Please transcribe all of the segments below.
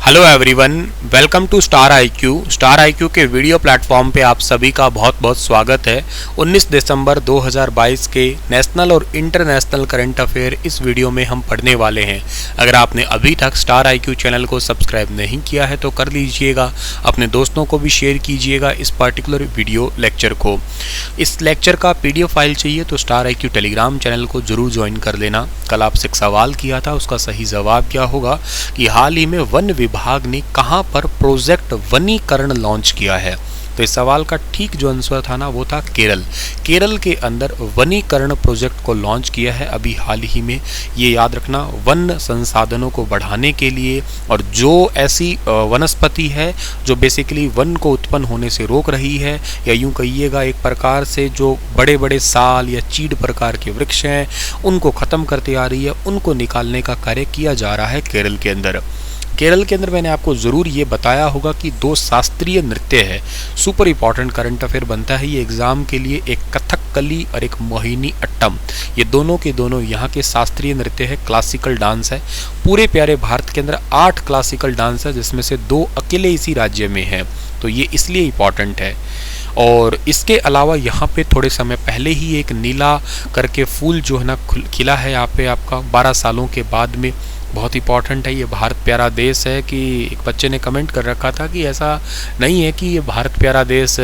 Hello everyone, welcome to star IQ. Star IQ के video platform पे आप सभी का बहुत बहुत स्वागत है। 19 दिसंबर 2022 के नेशनल और इंटरनेशनल करंट अफेयर इस वीडियो में हम पढ़ने वाले हैं। अगर आपने अभी तक स्टार आईक्यू चैनल को सब्सक्राइब नहीं किया है तो कर लीजिएगा, अपने दोस्तों को भी शेयर कीजिएगा इस पर्टिकुलर वीडियो लेक्चर को। इस लेक्चर का PDF फाइल चाहिए तो स्टार आईक्यू टेलीग्राम चैनल को जरूर ज्वाइन कर लेना। कल आपसे एक सवाल किया था, उसका सही जवाब क्या होगा कि हाल ही में वन विभाग ने कहां पर प्रोजेक्ट वनीकरण लॉन्च किया है। तो इस सवाल का ठीक जो आंसर था ना, वो था केरल। केरल के अंदर वनीकरण प्रोजेक्ट को लॉन्च किया है अभी हाल ही में। ये याद रखना, वन संसाधनों को बढ़ाने के लिए और जो ऐसी वनस्पति है जो बेसिकली वन को उत्पन्न होने से रोक रही है, या यूं कहिएगा एक प्रकार से जो बड़े बड़े साल या चीड़ प्रकार के वृक्ष हैं उनको ख़त्म करती आ रही है, उनको निकालने का कार्य किया जा रहा है केरल के अंदर। केरल के अंदर मैंने आपको ज़रूर ये बताया होगा कि दो शास्त्रीय नृत्य है। सुपर इंपॉर्टेंट करंट अफेयर बनता है ये एग्ज़ाम के लिए। एक कथकली और एक मोहिनी अट्टम, ये दोनों के दोनों यहाँ के शास्त्रीय नृत्य है, क्लासिकल डांस है। पूरे प्यारे भारत के अंदर 8 क्लासिकल डांस है, जिसमें से 2 अकेले इसी राज्य में हैं, तो ये इसलिए इम्पॉर्टेंट है। और इसके अलावा यहाँ पे थोड़े समय पहले ही एक नीला करके फूल जो है ना खिला है यहाँ पे आपका 12 सालों के बाद में। बहुत इंपॉर्टेंट है ये। भारत प्यारा देश है कि एक बच्चे ने कमेंट कर रखा था कि ऐसा नहीं है कि ये भारत प्यारा देश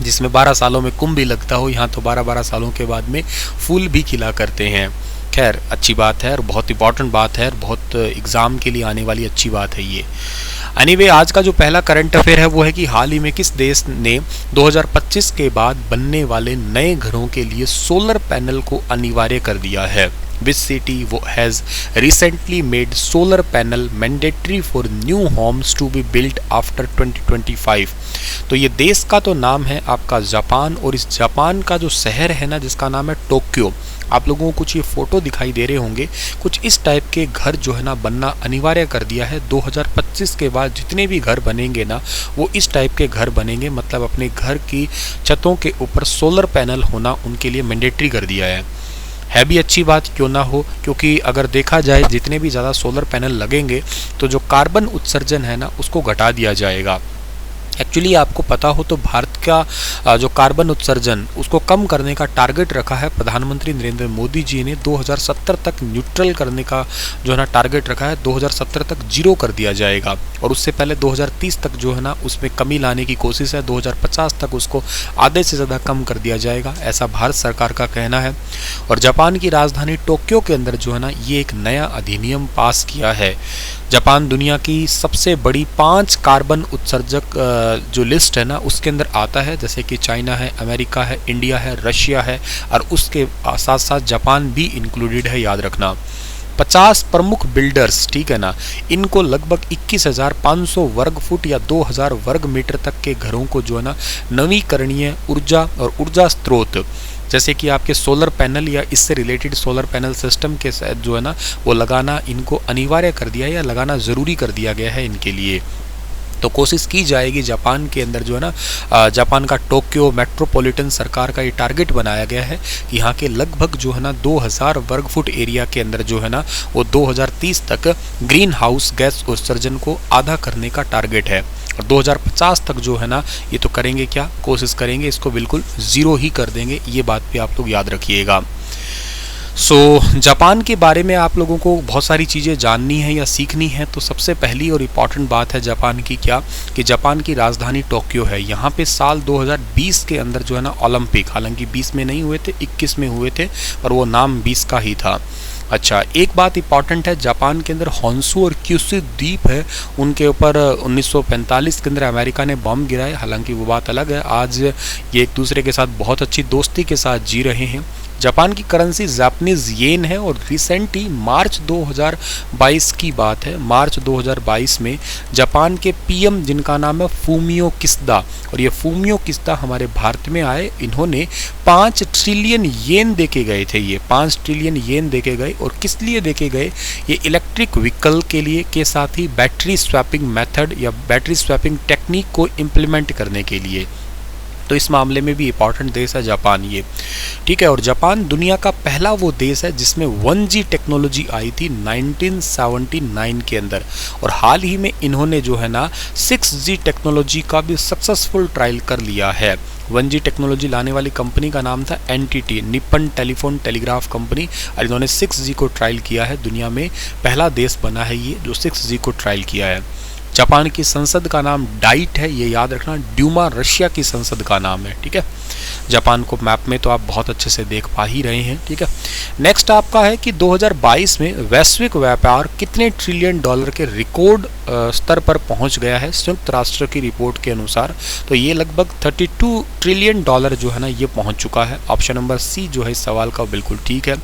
जिसमें 12 सालों में कुंभ भी लगता हो, यहाँ तो 12-12 सालों के बाद में फूल भी खिला करते हैं। खैर अच्छी बात है और बहुत इंपॉर्टेंट बात है और बहुत एग्ज़ाम के लिए आने वाली अच्छी बात है ये। एनीवे, आज का जो पहला करंट अफेयर है वो है कि हाल ही में किस देश ने 2025 के बाद बनने वाले नए घरों के लिए सोलर पैनल को अनिवार्य कर दिया है। Which city has recently made solar panel mandatory for new homes to be built after 2025? तो ये देश का तो नाम है आपका जापान, और इस जापान का जो शहर है ना जिसका नाम है टोक्यो। आप लोगों को कुछ ये फोटो दिखाई दे रहे होंगे, कुछ इस टाइप के घर जो है ना बनना अनिवार्य कर दिया है। 2025 के बाद जितने भी घर बनेंगे ना वो इस टाइप के घर बनेंगे, मतलब अपने घर की छतों के ऊपर सोलर पैनल होना उनके लिए मैंडेटरी कर दिया है भी अच्छी बात क्यों ना हो, क्योंकि अगर देखा जाए जितने भी ज़्यादा सोलर पैनल लगेंगे तो जो कार्बन उत्सर्जन है ना उसको घटा दिया जाएगा। एक्चुअली आपको पता हो तो भारत का जो कार्बन उत्सर्जन उसको कम करने का टारगेट रखा है प्रधानमंत्री नरेंद्र मोदी जी ने। 2070 तक न्यूट्रल करने का जो है ना टारगेट रखा है। 2070 तक 0 कर दिया जाएगा, और उससे पहले 2030 तक जो है ना उसमें कमी लाने की कोशिश है। 2050 तक उसको आधे से ज़्यादा कम कर दिया जाएगा, ऐसा भारत सरकार का कहना है। और जापान की राजधानी टोक्यो के अंदर जो है ना ये एक नया अधिनियम पास किया है। जापान दुनिया की सबसे बड़ी 5 कार्बन उत्सर्जक जो लिस्ट है ना उसके अंदर आता है, जैसे कि चाइना है, अमेरिका है, इंडिया है, रशिया है, और उसके साथ साथ जापान भी इंक्लूडेड है, याद रखना। 50 प्रमुख बिल्डर्स, ठीक है ना, इनको लगभग 21,500 वर्ग फुट या 2,000 वर्ग मीटर तक के घरों को जो है ना नवीकरणीय ऊर्जा और ऊर्जा स्रोत जैसे कि आपके सोलर पैनल या इससे रिलेटेड सोलर पैनल सिस्टम के साथ जो है ना वो लगाना इनको अनिवार्य कर दिया या लगाना ज़रूरी कर दिया गया है इनके लिए। तो कोशिश की जाएगी जापान के अंदर जो है ना जापान का टोक्यो मेट्रोपॉलिटन सरकार का ये टारगेट बनाया गया है कि यहाँ के लगभग जो है ना 2000 वर्ग फुट एरिया के अंदर जो है ना वो 2030 तक ग्रीन हाउस गैस उत्सर्जन को आधा करने का टारगेट है। और 2050 तक जो है ना ये तो करेंगे क्या, कोशिश करेंगे इसको बिल्कुल 0 ही कर देंगे। ये बात भी आप लोग याद रखिएगा। जापान के बारे में आप लोगों को बहुत सारी चीज़ें जाननी है या सीखनी है। तो सबसे पहली और इम्पॉर्टेंट बात है जापान की क्या, कि जापान की राजधानी टोक्यो है। यहाँ पे साल 2020 के अंदर जो है ना ओलंपिक, हालांकि 20 में नहीं हुए थे, 21 में हुए थे, पर वो नाम 20 का ही था। अच्छा, एक बात इंपॉर्टेंट है, जापान के अंदर होन्शु और क्यूशु द्वीप है, उनके ऊपर 1945 के अंदर अमेरिका ने बम गिराए। हालांकि वो बात अलग है, आज ये एक दूसरे के साथ बहुत अच्छी दोस्ती के साथ जी रहे हैं। जापान की करेंसी जापानीज येन है, और रिसेंटली मार्च 2022 की बात है, मार्च 2022 में जापान के PM जिनका नाम है फूमियो किशिदा, और ये फूमियो किशिदा हमारे भारत में आए। इन्होंने 5 ट्रिलियन येन देके गए थे। ये 5 ट्रिलियन येन देके गए, और किस लिए देके गए, ये इलेक्ट्रिक व्हीकल के लिए, के साथ ही बैटरी स्वैपिंग मेथड या बैटरी स्वैपिंग टेक्निक को इम्प्लीमेंट करने के लिए। तो इस मामले में भी इंपॉर्टेंट देश है जापान ये, ठीक है। और जापान दुनिया का पहला वो देश है जिसमें 1G टेक्नोलॉजी आई थी 1979 के अंदर, और हाल ही में इन्होंने जो है ना 6G टेक्नोलॉजी का भी सक्सेसफुल ट्रायल कर लिया है। 1G टेक्नोलॉजी लाने वाली कंपनी का नाम था NTT, Nippon telephone telegraph company, और इन्होंने 6G को ट्रायल किया है। दुनिया में पहला देश बना है ये जो 6G को ट्रायल किया है। जापान की संसद का नाम डाइट है, ये याद रखना। ड्यूमा रशिया की संसद का नाम है, ठीक है। जापान को मैप में तो आप बहुत अच्छे से देख पा ही रहे हैं, ठीक है। नेक्स्ट आपका है कि 2022 में वैश्विक व्यापार कितने ट्रिलियन डॉलर के रिकॉर्ड स्तर पर पहुंच गया है संयुक्त राष्ट्र की रिपोर्ट के अनुसार। तो ये लगभग 32 ट्रिलियन डॉलर जो है ना ये पहुंच चुका है। ऑप्शन नंबर सी जो है इस सवाल का बिल्कुल ठीक है,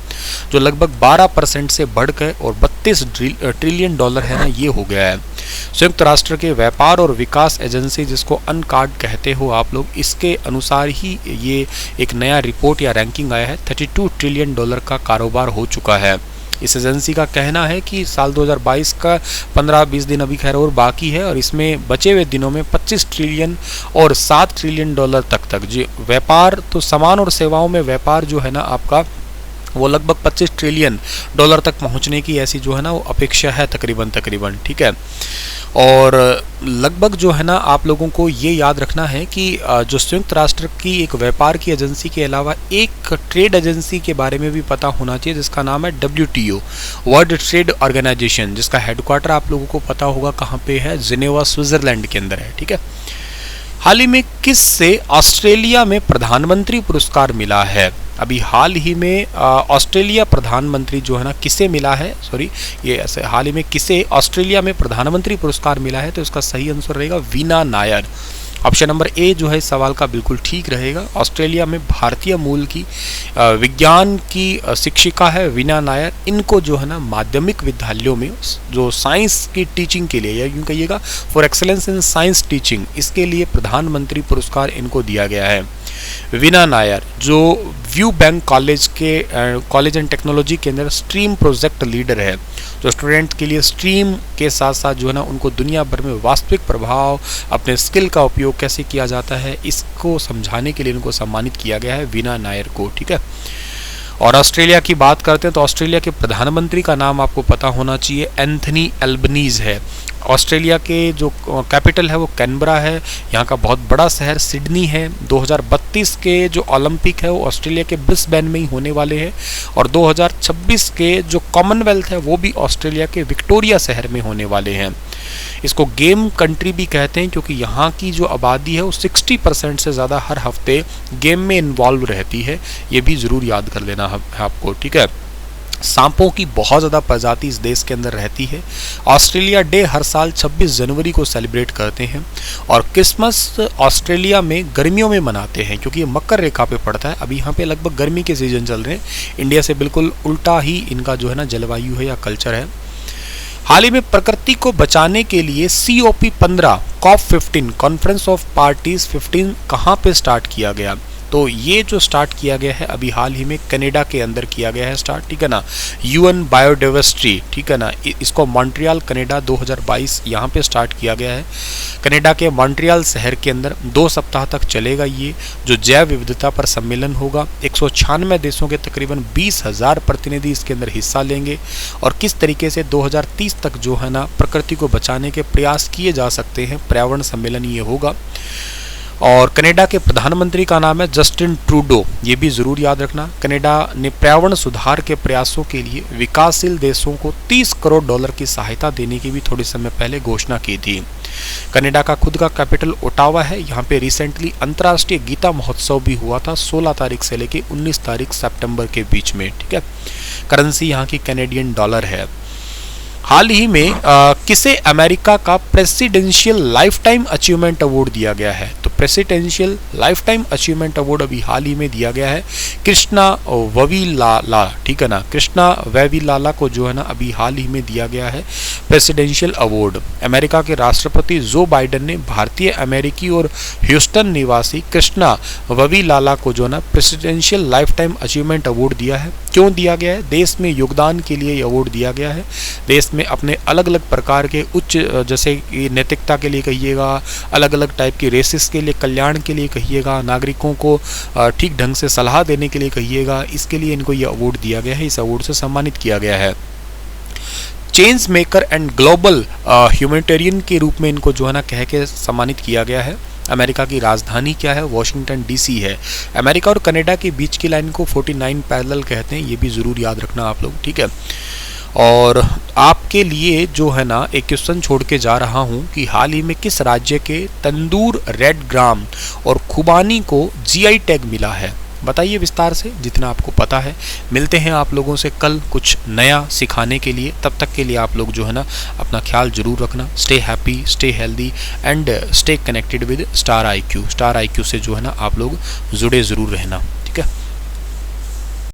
जो लगभग 12% से बढ़कर और 32 ट्रिलियन डॉलर है ना ये हो गया है। संयुक्त राष्ट्र के व्यापार और विकास एजेंसी, जिसको अनकार्ड कहते हो आप लोग, इसके अनुसार ही ये एक नया रिपोर्ट या रैंकिंग आया है। 32 ट्रिलियन डॉलर का कारोबार हो चुका है। इस एजेंसी का कहना है कि साल 2022 का 15-20 दिन अभी खैर और बाकी है, और इसमें बचे हुए दिनों में 25 ट्रिलियन और 7 ट्रिलियन डॉलर तक जी व्यापार, तो सामान और सेवाओं में व्यापार जो है ना आपका वो लगभग 25 ट्रिलियन डॉलर तक पहुंचने की ऐसी जो है ना वो अपेक्षा है तकरीबन, ठीक है। और लगभग जो है ना आप लोगों को ये याद रखना है कि जो संयुक्त राष्ट्र की एक व्यापार की एजेंसी के अलावा एक ट्रेड एजेंसी के बारे में भी पता होना चाहिए, जिसका नाम है WTO, वर्ल्ड ट्रेड ऑर्गेनाइजेशन, जिसका हेडक्वार्टर आप लोगों को पता होगा कहाँ पे है, जिनेवा स्विट्जरलैंड के अंदर है, ठीक है। हाल ही में किस से ऑस्ट्रेलिया में प्रधानमंत्री पुरस्कार मिला है? अभी हाल ही में ऑस्ट्रेलिया प्रधानमंत्री जो है ना किसे मिला है, सॉरी ये ऐसे हाल ही में किसे ऑस्ट्रेलिया में प्रधानमंत्री पुरस्कार मिला है, तो इसका सही आंसर रहेगा Veena Nair. Option number A जो है इस सवाल का बिल्कुल ठीक रहेगा। ऑस्ट्रेलिया में भारतीय मूल की विज्ञान की शिक्षिका है वीना नायर। इनको जो है ना माध्यमिक विद्यालयों में जो साइंस की टीचिंग के लिए, या यूँ कहिएगा for excellence in science teaching, इसके लिए प्रधानमंत्री पुरस्कार इनको दिया गया है। वीना नायर जो view bank college and technology के अंदर स्ट्रीम प्रोजेक्ट लीडर है, जो स्टूडेंट के लिए स्ट्रीम के साथ साथ जो है ना उनको दुनिया भर में वास्तविक प्रभाव, अपने स्किल का उपयोग कैसे किया जाता है, इसको समझाने के लिए इनको सम्मानित किया गया है वीना नायर को, ठीक है। और ऑस्ट्रेलिया की बात करते हैं तो ऑस्ट्रेलिया के प्रधानमंत्री का नाम आपको पता होना चाहिए, एंथनी एल्बनीज है। ऑस्ट्रेलिया के जो कैपिटल है वो कैनबरा है। यहाँ का बहुत बड़ा शहर सिडनी है। 2032 के जो ओलंपिक है वो ऑस्ट्रेलिया के ब्रिस्बेन में ही होने वाले हैं, और 2026 के जो कॉमनवेल्थ है वो भी ऑस्ट्रेलिया के विक्टोरिया शहर में होने वाले हैं। इसको गेम कंट्री भी कहते हैं क्योंकि यहाँ की जो आबादी है वो 60% से ज़्यादा हर हफ्ते गेम में इन्वॉल्व रहती है। ये भी ज़रूर याद कर लेना है आपको, ठीक है। सांपों की बहुत ज़्यादा प्रजाति इस देश के अंदर रहती है। ऑस्ट्रेलिया डे हर साल 26 जनवरी को सेलिब्रेट करते हैं, और क्रिसमस ऑस्ट्रेलिया में गर्मियों में मनाते हैं क्योंकि ये मकर रेखा पे पड़ता है। अभी यहाँ पे लगभग गर्मी के सीजन चल रहे हैं। इंडिया से बिल्कुल उल्टा ही इनका जो है ना जलवायु है या कल्चर है। हाल ही में प्रकृति को बचाने के लिए COP15 COP15 conference of parties 15 कहाँ पे स्टार्ट किया गया? तो ये जो स्टार्ट किया गया है अभी हाल ही में कनाडा के अंदर किया गया है स्टार्ट, ठीक है ना। UN बायोडाइवर्सिटी, ठीक है ना, इसको मॉन्ट्रियल कनाडा 2022 यहाँ पे स्टार्ट किया गया है। कनाडा के मॉन्ट्रियल शहर के अंदर 2 सप्ताह तक चलेगा ये जो जैव विविधता पर सम्मेलन होगा। 196 देशों के तकरीबन 20,000 प्रतिनिधि इसके अंदर हिस्सा लेंगे, और किस तरीके से 2030 तक जो है ना प्रकृति को बचाने के प्रयास किए जा सकते हैं, पर्यावरण सम्मेलन ये होगा। और कनाडा के प्रधानमंत्री का नाम है जस्टिन ट्रूडो, ये भी ज़रूर याद रखना। कनाडा ने पर्यावरण सुधार के प्रयासों के लिए विकासशील देशों को $30 करोड़ की सहायता देने की भी थोड़े समय पहले घोषणा की थी। कनाडा का खुद का कैपिटल ओटावा है। यहाँ पे रिसेंटली अंतर्राष्ट्रीय गीता महोत्सव भी हुआ था 16 तारीख से लेके 19 तारीख सितंबर के बीच में, ठीक है। करेंसी यहाँ की कैनेडियन डॉलर है। हाल ही में किसे अमेरिका का presidential life time achievement award दिया गया है? तो presidential life time achievement award अभी हाल ही में दिया गया है कृष्णा वैविलाला, ठीक है ना। कृष्णा वैविलाला को जो है ना अभी हाल ही में दिया गया है प्रेसिडेंशियल अवार्ड। अमेरिका के राष्ट्रपति जो बाइडेन ने भारतीय अमेरिकी और ह्यूस्टन निवासी कृष्णा वैविलाला को जो है ना presidential life time achievement award दिया है। क्यों दिया गया है? देश में योगदान के लिए ये अवार्ड दिया गया है। देश में अपने अलग अलग प्रकार के उच्च, जैसे कि नैतिकता के लिए कहिएगा, अलग अलग टाइप की रेसिस के लिए लिए, कल्याण के लिए कहिएगा, नागरिकों को ठीक ढंग से सलाह देने के लिए कहिएगा, इसके लिए इनको ये अवार्ड दिया गया है, इस अवार्ड से सम्मानित किया गया है। Change maker and global humanitarian के रूप में इनको जो है ना कह के सम्मानित किया गया है। अमेरिका की राजधानी क्या है? वॉशिंगटन डीसी है। अमेरिका और कनाडा के बीच की लाइन को 49 पैरेलल कहते हैं, ये भी ज़रूर याद रखना आप लोग, ठीक है। और आपके लिए जो है ना एक क्वेश्चन छोड़ के जा रहा हूँ कि हाल ही में किस राज्य के तंदूर, रेड ग्राम और खुबानी को जीआई टैग मिला है? बताइए विस्तार से, जितना आपको पता है। मिलते हैं आप लोगों से कल कुछ नया सिखाने के लिए। तब तक के लिए आप लोग जो है ना अपना ख्याल जरूर रखना। Stay happy, stay healthy and stay connected with star IQ। Star IQ से जो है ना आप लोग जुड़े ज़रूर रहना, ठीक है।